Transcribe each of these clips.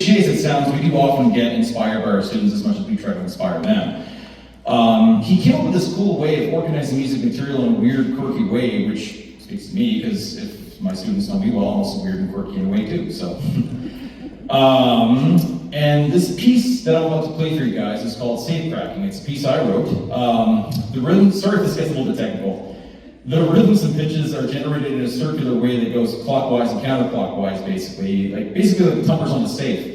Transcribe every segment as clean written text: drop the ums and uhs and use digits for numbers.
As it sounds, we do often get inspired by our students as much as we try to inspire them. He came up with this cool way of organizing music material in a weird, quirky way, which speaks to me, because if my students know me well, I'm also weird and quirky in a way too, so. And this piece that I'm about to play for you guys is called Safe Cracking. It's a piece I wrote. The rhythm, sorry if this gets a little bit technical. The rhythms and pitches are generated in a circular way that goes clockwise and counterclockwise, basically like the tumblers on the safe.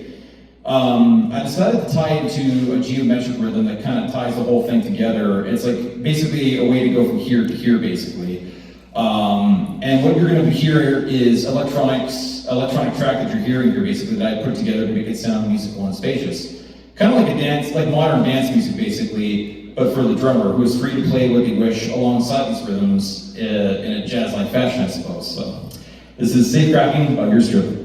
I decided to tie it to a geometric rhythm that kind of ties the whole thing together. It's like basically a way to go from here to here, basically. And what you're going to hear is electronic track that you're hearing here, basically, that I put together to make it sound musical and spacious. Kind of like a dance, like modern dance music, basically, but for the drummer, who is free to play what they wish alongside these rhythms in a jazz-like fashion, I suppose. So, this is Safe Cracking by Your Strip.